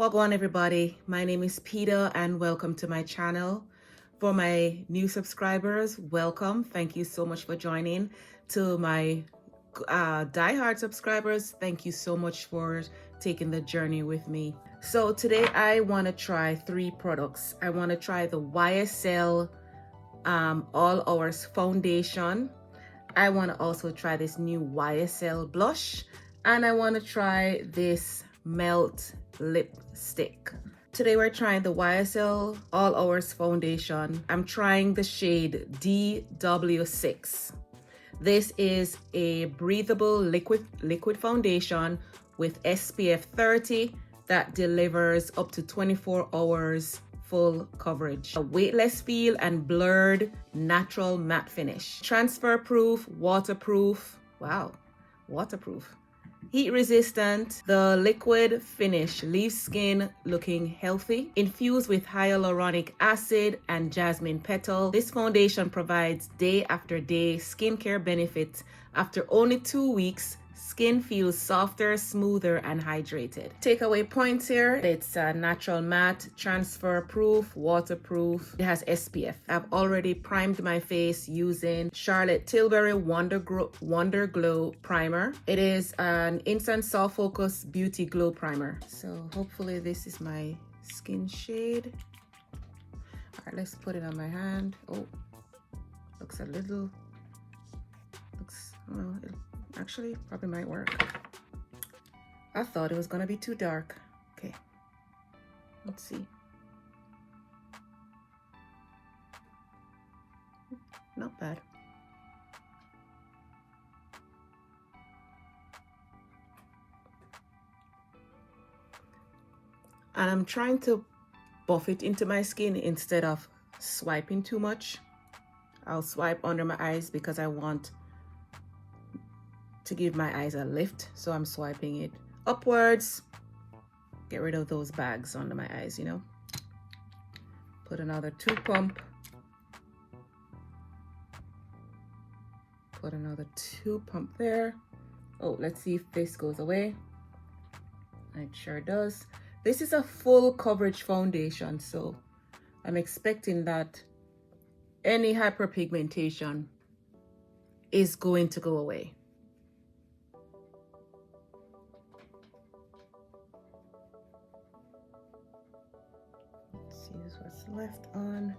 Wagwan everybody, my name is Peta and welcome to my channel. For my new subscribers, welcome. Thank you so much for joining. To my diehard subscribers, thank you so much for taking the journey with me. So today I want to try 3 products. I want to try the YSL All Hours Foundation. I want to also try this new YSL blush, and I want to try this Melt lipstick. Today we're trying the YSL All Hours Foundation. I'm trying the shade DW6. This is a breathable liquid foundation with SPF 30 that delivers up to 24 hours full coverage. A weightless feel and blurred natural matte finish. Transfer proof, waterproof. Wow, waterproof. Heat resistant. The liquid finish leaves skin looking healthy. Infused with hyaluronic acid and jasmine petal, this foundation provides day after day skincare benefits. After only 2 weeks, skin feels softer, smoother, and hydrated. Takeaway points here: it's natural matte, transfer proof, waterproof. It has SPF. I've already primed my face using Charlotte Tilbury Wonder Glow Primer. It is an instant soft focus beauty glow primer. So hopefully this is my skin shade. All right, let's put it on my hand. Oh, looks a little, well, actually probably might work. I thought it was gonna be too dark. Okay, let's see. Not bad. And I'm trying to buff it into my skin instead of swiping too much. I'll swipe under my eyes because I want to give my eyes a lift, so I'm swiping it upwards. Get rid of those bags under my eyes, you know. Put another 2 pump. Put another 2 pump there. Oh, let's see if this goes away. It sure does. This is a full coverage foundation, so I'm expecting that any hyperpigmentation is going to go away. Here's what's left on.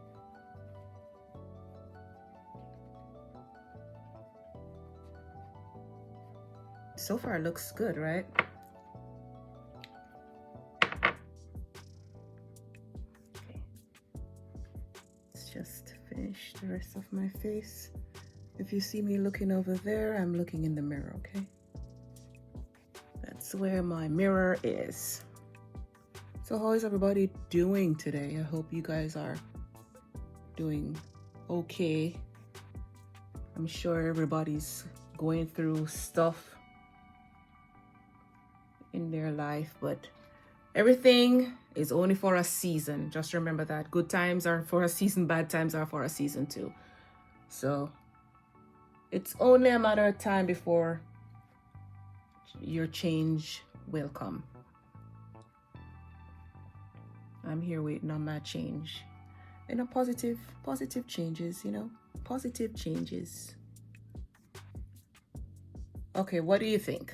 So far it looks good, right? Okay. Let's just finish the rest of my face. If you see me looking over there, I'm looking in the mirror, okay? That's where my mirror is. So how is everybody doing today? I hope you guys are doing okay. I'm sure everybody's going through stuff in their life, but everything is only for a season. Just remember that. Good times are for a season, bad times are for a season too. So it's only a matter of time before your change will come. I'm here waiting on my change. You know, positive changes, you know, positive changes. Okay, what do you think?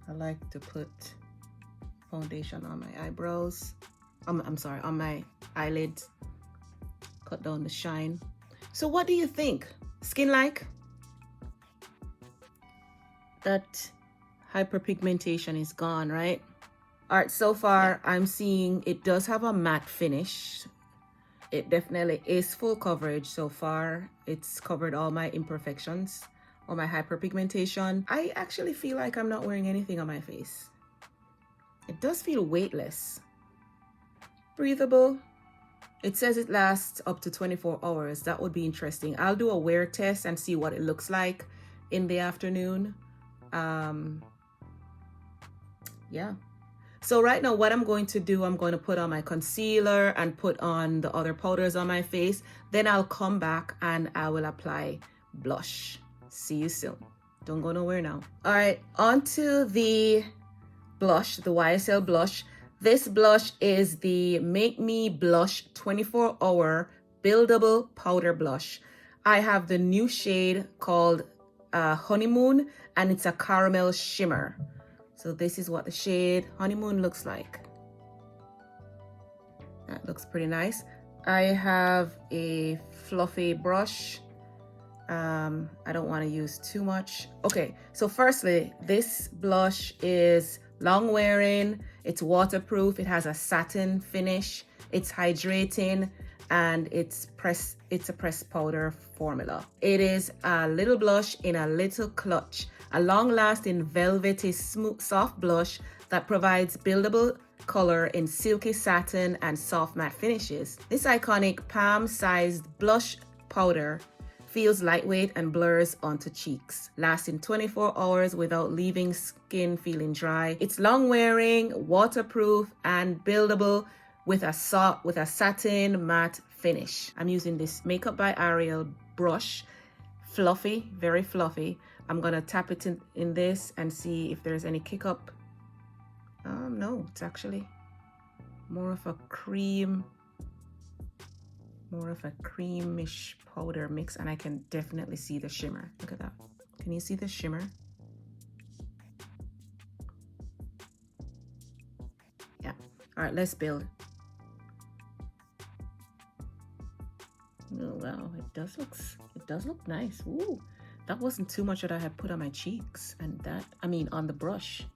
I like to put foundation on my eyebrows. I'm sorry, on my eyelids. Cut down the shine. So what do you think? Skin like? That hyperpigmentation is gone, right? All right, so far I'm seeing it does have a matte finish. It definitely is full coverage so far. It's covered all my imperfections, all my hyperpigmentation. I actually feel like I'm not wearing anything on my face. It does feel weightless. Breathable. It says it lasts up to 24 hours. That would be interesting. I'll do a wear test and see what it looks like in the afternoon. Yeah. So right now what I'm going to do, I'm going to put on my concealer and put on the other powders on my face. Then I'll come back and I will apply blush. See you soon. Don't go nowhere now. All right, on to the blush, the YSL blush. This blush is the Make Me Blush 24-hour Buildable Powder Blush. I have the new shade called Honeymoon, and it's a caramel shimmer. So this is what the shade Honeymoon looks like. That looks pretty nice. I have a fluffy brush. I don't want to use too much. Okay, so firstly, this blush is long wearing, it's waterproof, it has a satin finish, it's hydrating, and it's a pressed powder formula. It is a little blush in a little clutch, a long-lasting velvety smooth soft blush that provides buildable color in silky satin and soft matte finishes. This iconic palm-sized blush powder feels lightweight and blurs onto cheeks, lasting 24 hours without leaving skin feeling dry. It's long wearing, waterproof, and buildable with a satin matte finish. I'm using this Makeup by Ariel brush, fluffy, very fluffy. I'm gonna tap it in this and see if there's any kick up. No, it's actually more of a creamish powder mix, and I can definitely see the shimmer. Look at that. Can you see the shimmer? Yeah. All right, let's build. Oh wow, it does look nice. Ooh, that wasn't too much that I had put on my cheeks, and on the brush.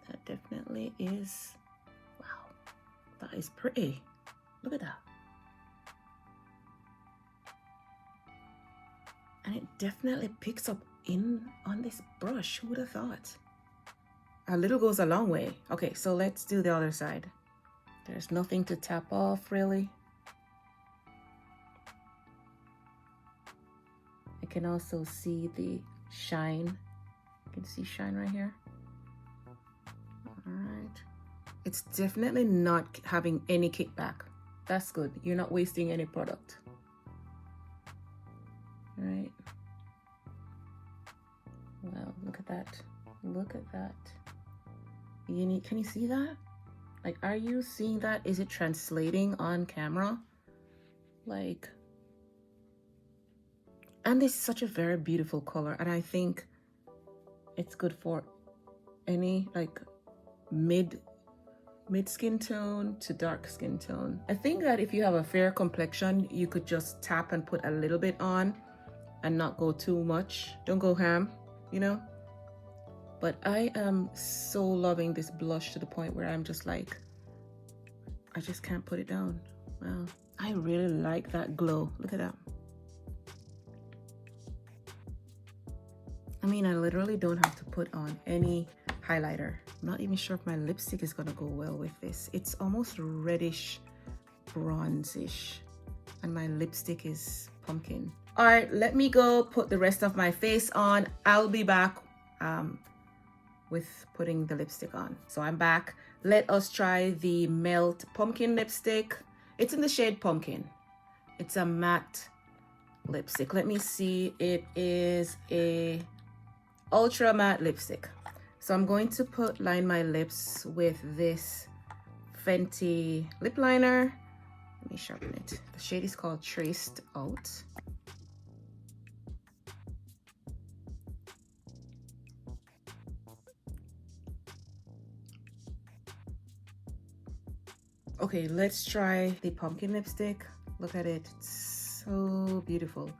That definitely is. Wow, that is pretty. Look at that. And it definitely picks up on this brush. Who would have thought? A little goes a long way. Okay, so let's do the other side. There's nothing to tap off, really. I can also see the shine. You can see shine right here. All right. It's definitely not having any kickback. That's good. You're not wasting any product. All right. Wow, look at that. Look at that. Can you see that? Like, are you seeing that? Is it translating on camera? Like, and this is such a very beautiful color, and I think it's good for any like mid skin tone to dark skin tone. I think that if you have a fair complexion, you could just tap and put a little bit on and not go too much. Don't go ham, you know? But I am so loving this blush to the point where I'm just like, I just can't put it down. Wow. I really like that glow. Look at that. I mean, I literally don't have to put on any highlighter. I'm not even sure if my lipstick is gonna go well with this. It's almost reddish, bronzish, and my lipstick is pumpkin. All right, let me go put the rest of my face on. I'll be back with putting the lipstick on. So I'm back. Let us try the Melt Pumpkin lipstick. It's in the shade Pumpkin. It's a matte lipstick. Let me see. It is a ultra matte lipstick. So I'm going to line my lips with this Fenty lip liner. Let me sharpen it. The shade is called Traced Out. Okay, let's try the pumpkin lipstick. Look at it. It's so beautiful.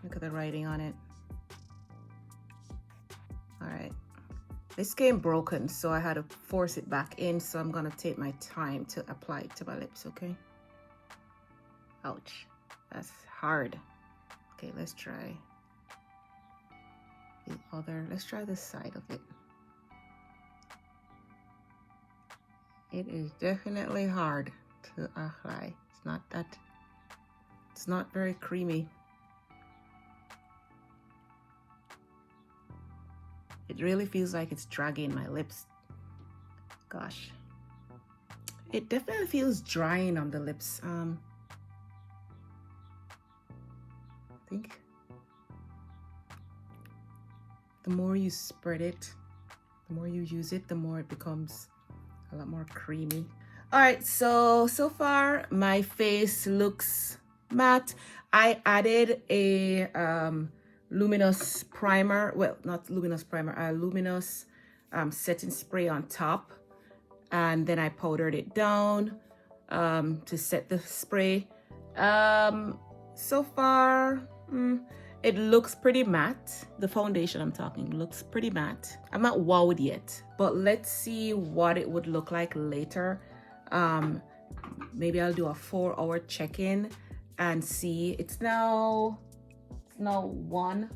Look at the writing on it. All right. This came broken, so I had to force it back in, so I'm gonna take my time to apply it to my lips, okay? Ouch, that's hard. Okay, let's try let's try this side of it. It is definitely hard to apply. It's not very creamy. It really feels like it's dragging my lips. Gosh. It definitely feels drying on the lips. think the more you spread it, the more you use it, the more it becomes a lot more creamy. All right, so far my face looks matte. I added a luminous primer, well, not luminous primer, a luminous setting spray on top, and then I powdered it down to set the spray. So far, it looks pretty matte. The foundation I'm talking looks pretty matte. I'm not wowed yet, but let's see what it would look like later. Maybe I'll do a 4-hour check-in and see. It's now 1.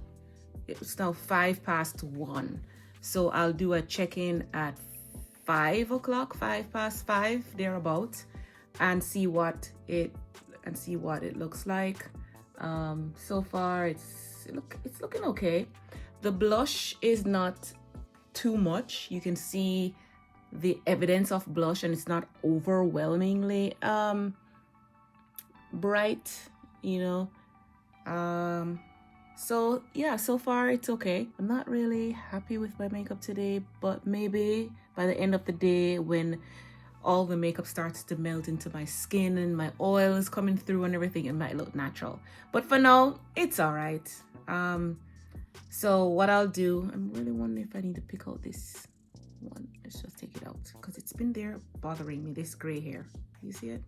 It's now 5:01. So I'll do a check-in at 5 o'clock, 5:05, thereabout, and see what it looks like. So far it's looking okay. The blush is not too much. You can see the evidence of blush, and it's not overwhelmingly bright, you know. So yeah, so far it's okay. I'm not really happy with my makeup today, but maybe by the end of the day, when all the makeup starts to melt into my skin and my oil is coming through and everything, it might look natural. But for now, it's all right. So what I'll do, I'm really wondering if I need to pick out this one. Let's just take it out because it's been there bothering me, this gray hair. You see it?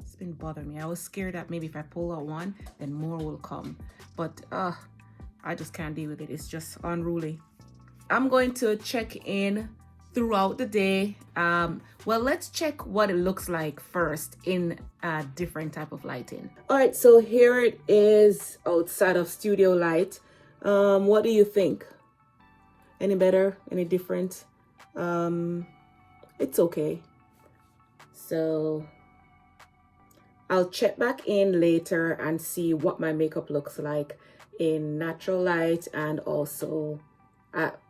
It's been bothering me. I was scared that maybe if I pull out one, then more will come. But I just can't deal with it. It's just unruly. I'm going to check in throughout the day. Well, let's check what it looks like first in a different type of lighting. All right, so here it is outside of studio light. What do you think? Any better? Any different? It's okay. So I'll check back in later and see what my makeup looks like in natural light and also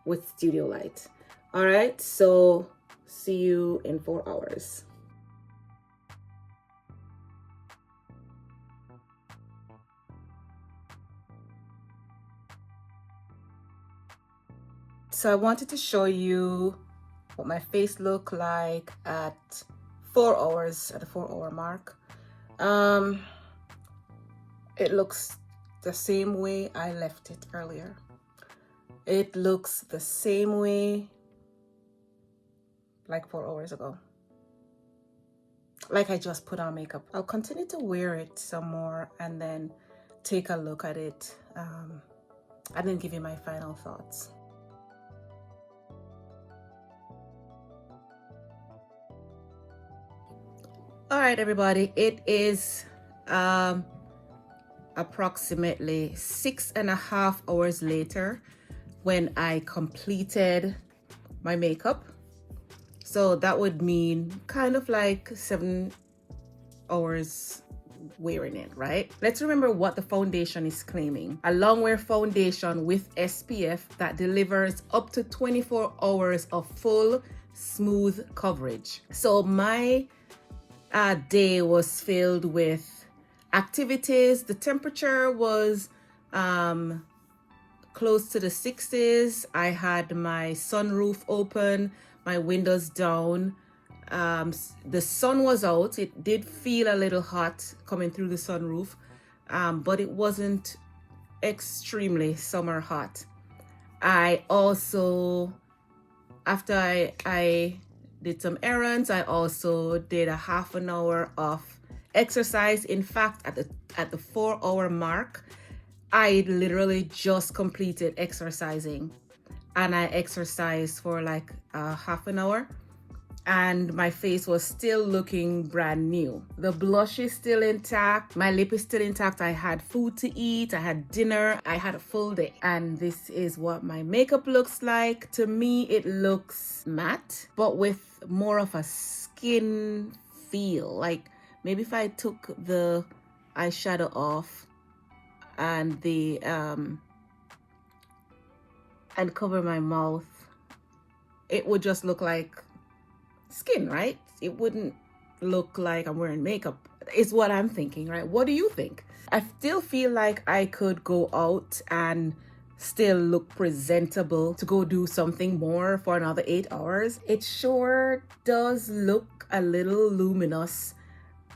with studio light. All right, so see you in 4 hours. So I wanted to show you what my face looked like at 4 hours, at the 4-hour mark. It looks the same way I left it earlier. It looks the same way like 4 hours ago. Like I just put on makeup. I'll continue to wear it some more and then take a look at it and then give you my final thoughts. All right, everybody, it is approximately 6.5 hours later when I completed my makeup. So that would mean kind of like 7 hours wearing it, right? Let's remember what the foundation is claiming. A long wear foundation with SPF that delivers up to 24 hours of full smooth coverage. So my day was filled with activities. The temperature was close to the 60s. I had my sunroof open, my windows down. The sun was out. It did feel a little hot coming through the sunroof, but it wasn't extremely summer hot. I also, after I did some errands, I also did a half an hour of exercise. In fact, at the 4-hour mark, I literally just completed exercising, and I exercised for like half an hour, and my face was still looking brand new. The blush is still intact, my lip is still intact. I had food to eat, I had dinner, I had a full day, and this is what my makeup looks like. To me, it looks matte, but with more of a skin feel. Like maybe if I took the eyeshadow off and the and cover my mouth, it would just look like skin, right? It wouldn't look like I'm wearing makeup, is what I'm thinking, right? What do you think? I still feel like I could go out and still look presentable to go do something more for another 8 hours. It sure does look a little luminous,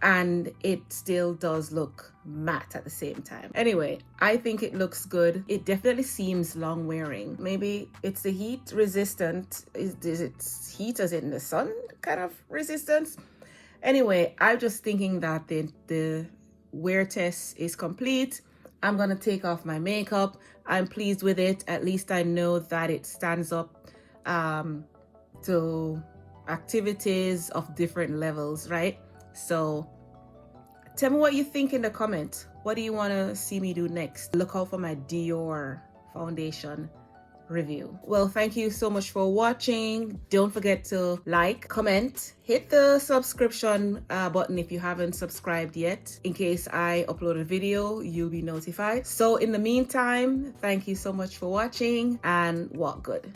and it still does look matte at the same time. Anyway, I think it looks good. It definitely seems long wearing. Maybe it's the heat resistant. Is it heat as in the sun kind of resistance? Anyway, I'm just thinking that the wear test is complete. I'm gonna take off my makeup. I'm pleased with it. At least I know that it stands up to activities of different levels, right? So tell me what you think in the comment. What do you want to see me do next? Look out for my Dior foundation review. Well, thank you so much for watching. Don't forget to like, comment, hit the subscription button if you haven't subscribed yet. In case I upload a video, you'll be notified. So in the meantime, thank you so much for watching and walk good.